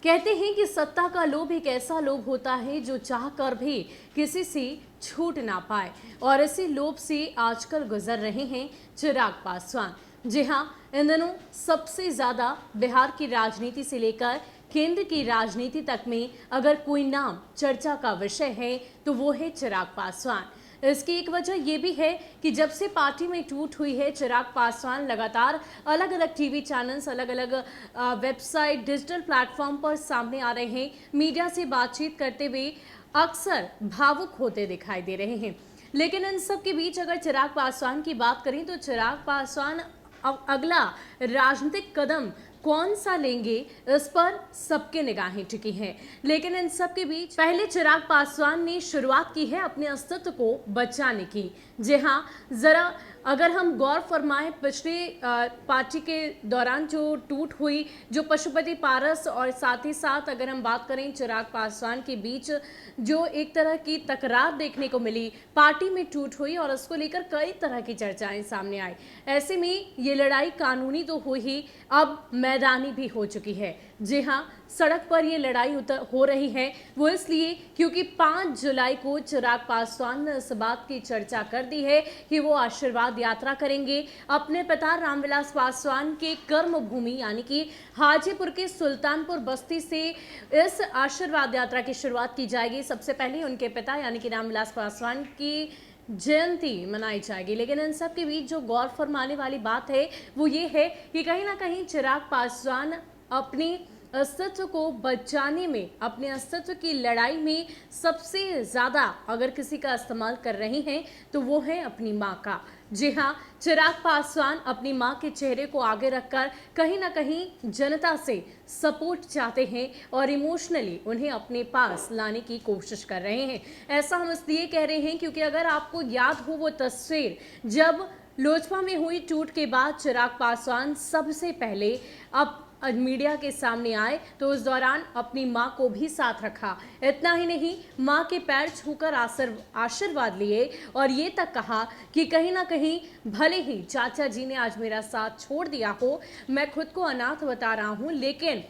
कहते हैं कि सत्ता का लोभ एक ऐसा लोभ होता है जो चाहकर भी किसी से छूट ना पाए, और इसी लोभ से आजकल गुजर रहे हैं चिराग पासवान। जी हाँ, इन दिनों सबसे ज्यादा बिहार की राजनीति से लेकर केंद्र की राजनीति तक में अगर कोई नाम चर्चा का विषय है तो वो है चिराग पासवान। इसकी एक वजह ये भी है कि जब से पार्टी में टूट हुई है, चिराग पासवान लगातार अलग अलग टीवी चैनल्स, अलग अलग वेबसाइट, डिजिटल प्लेटफॉर्म पर सामने आ रहे हैं। मीडिया से बातचीत करते हुए अक्सर भावुक होते दिखाई दे रहे हैं। लेकिन इन सब के बीच अगर चिराग पासवान की बात करें तो चिराग पासवान अगला राजनीतिक कदम कौन सा लेंगे, इस पर सबके निगाहें टिकी हैं। लेकिन इन सब के बीच पहले चिराग पासवान ने शुरुआत की है अपने अस्तित्व को बचाने की। जी हाँ, जरा अगर हम गौर फरमाएं, पिछले पार्टी के दौरान जो टूट हुई, जो पशुपति पारस और साथ ही साथ अगर हम बात करें चिराग पासवान के बीच जो एक तरह की तकरार देखने को मिली, पार्टी में टूट हुई और उसको लेकर कई तरह की चर्चाएं सामने आई। ऐसे में ये लड़ाई कानूनी तो हुई ही, अब मैदानी भी हो चुकी है। जी हाँ, सड़क पर ये लड़ाई हो रही है, वो इसलिए क्योंकि 5 जुलाई को चिराग पासवान ने इस बात की चर्चा कर दी है कि वो आशीर्वाद यात्रा करेंगे। अपने पिता रामविलास पासवान के कर्म भूमि यानी कि हाजीपुर के सुल्तानपुर बस्ती से इस आशीर्वाद यात्रा की शुरुआत की जाएगी। सबसे पहले उनके पिता यानी कि रामविलास पासवान की जयंती मनाई जाएगी। लेकिन इन सब के बीच जो गौर फरमाने वाली बात है वो ये है कि कहीं ना कहीं चिराग पासवान अपनी अस्तित्व को बचाने में, अपने अस्तित्व की लड़ाई में सबसे ज्यादा अगर किसी का इस्तेमाल कर रहे हैं तो वो है अपनी माँ का। जी हाँ, चिराग पासवान अपनी माँ के चेहरे को आगे रखकर कहीं ना कहीं जनता से सपोर्ट चाहते हैं और इमोशनली उन्हें अपने पास लाने की कोशिश कर रहे हैं। ऐसा हम इसलिए कह रहे हैं क्योंकि अगर आपको याद हो वो तस्वीर, जब लोजपा में हुई टूट के बाद चिराग पासवान सबसे पहले अब मीडिया के सामने आए तो उस दौरान अपनी मां को भी साथ रखा। इतना ही नहीं, मां के पैर छूकर आशीर्वाद लिए और ये तक कहा कि कहीं ना कहीं भले ही चाचा जी ने आज मेरा साथ छोड़ दिया हो, मैं खुद को अनाथ बता रहा हूं, लेकिन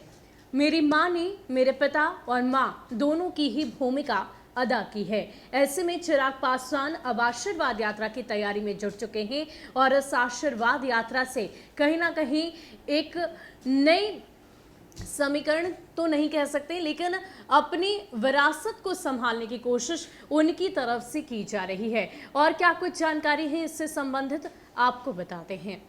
मेरी मां ने मेरे पिता और मां दोनों की ही भूमिका अदा की है। ऐसे में चिराग पासवान अब आशीर्वाद यात्रा की तैयारी में जुट चुके हैं और इस आशीर्वाद यात्रा से कहीं ना कहीं एक नई समीकरण तो नहीं कह सकते, लेकिन अपनी विरासत को संभालने की कोशिश उनकी तरफ से की जा रही है। और क्या कुछ जानकारी है इससे संबंधित, आपको बताते हैं।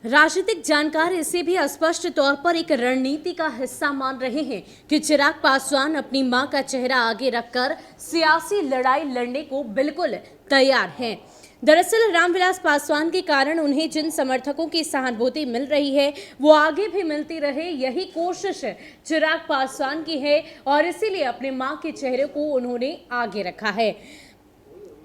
राजनीतिक जानकार इसे भी स्पष्ट तौर पर एक रणनीति का हिस्सा मान रहे हैं कि चिराग पासवान अपनी मां का चेहरा आगे रखकर सियासी लड़ाई लड़ने को बिल्कुल तैयार हैं। दरअसल रामविलास पासवान के कारण उन्हें जिन समर्थकों की सहानुभूति मिल रही है वो आगे भी मिलती रहे, यही कोशिश चिराग पासवान की है और इसीलिए अपने मां के चेहरे को उन्होंने आगे रखा है।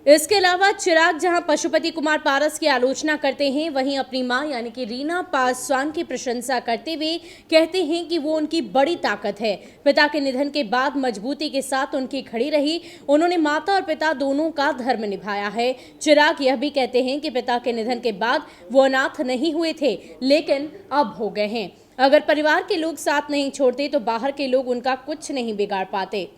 इसके अलावा चिराग जहां पशुपति कुमार पारस की आलोचना करते हैं, वहीं अपनी मां यानी कि रीना पासवान की प्रशंसा करते हुए कहते हैं कि वो उनकी बड़ी ताकत है। पिता के निधन के बाद मजबूती के साथ उनकी खड़ी रही, उन्होंने माता और पिता दोनों का धर्म निभाया है। चिराग यह भी कहते हैं कि पिता के निधन के बाद वो अनाथ नहीं हुए थे, लेकिन अब हो गए हैं। अगर परिवार के लोग साथ नहीं छोड़ते तो बाहर के लोग उनका कुछ नहीं बिगाड़ पाते।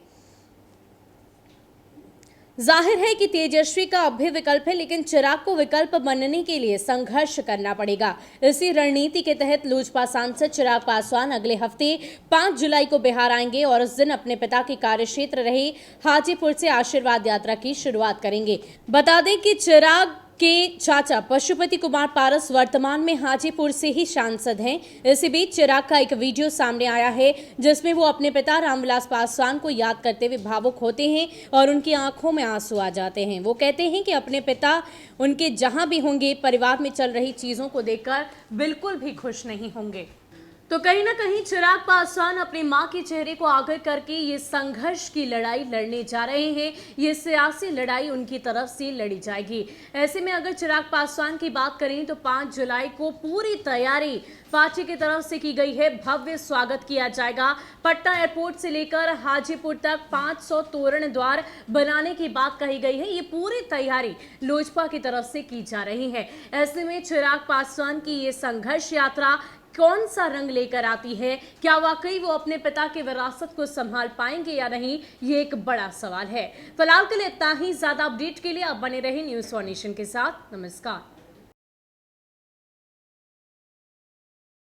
जाहिर है कि तेजस्वी का अब भी विकल्प है, लेकिन चिराग को विकल्प बनने के लिए संघर्ष करना पड़ेगा। इसी रणनीति के तहत लोजपा सांसद चिराग पासवान अगले हफ्ते 5 जुलाई को बिहार आएंगे और उस दिन अपने पिता के कार्यक्षेत्र रहे हाजीपुर से आशीर्वाद यात्रा की शुरुआत करेंगे। बता दें कि चिराग के चाचा पशुपति कुमार पारस वर्तमान में हाजीपुर से ही सांसद हैं। इसी बीच चिराग का एक वीडियो सामने आया है जिसमें वो अपने पिता रामविलास पासवान को याद करते हुए भावुक होते हैं और उनकी आंखों में आंसू आ जाते हैं। वो कहते हैं कि अपने पिता उनके जहां भी होंगे, परिवार में चल रही चीजों को देखकर बिल्कुल भी खुश नहीं होंगे। तो कहीं ना कहीं चिराग पासवान अपनी मां के चेहरे को आगे करके ये संघर्ष की लड़ाई लड़ने जा रहे हैं। ये सियासी लड़ाई उनकी तरफ से लड़ी जाएगी। ऐसे में अगर चिराग पासवान की बात करें तो 5 जुलाई को पूरी तैयारी पार्टी की तरफ से की गई है। भव्य स्वागत किया जाएगा। पटना एयरपोर्ट से लेकर हाजीपुर तक 500 तोरण द्वार बनाने की बात कही गई है। ये पूरी तैयारी लोजपा की तरफ से की जा रही है। ऐसे में चिराग पासवान की ये संघर्ष यात्रा कौन सा रंग लेकर आती है, क्या वाकई वो अपने पिता की विरासत को संभाल पाएंगे या नहीं, ये एक बड़ा सवाल है। फिलहाल के लिए इतना ही। ज्यादा अपडेट के लिए आप बने रहे न्यूज़ फॉर नेशन के साथ। नमस्कार।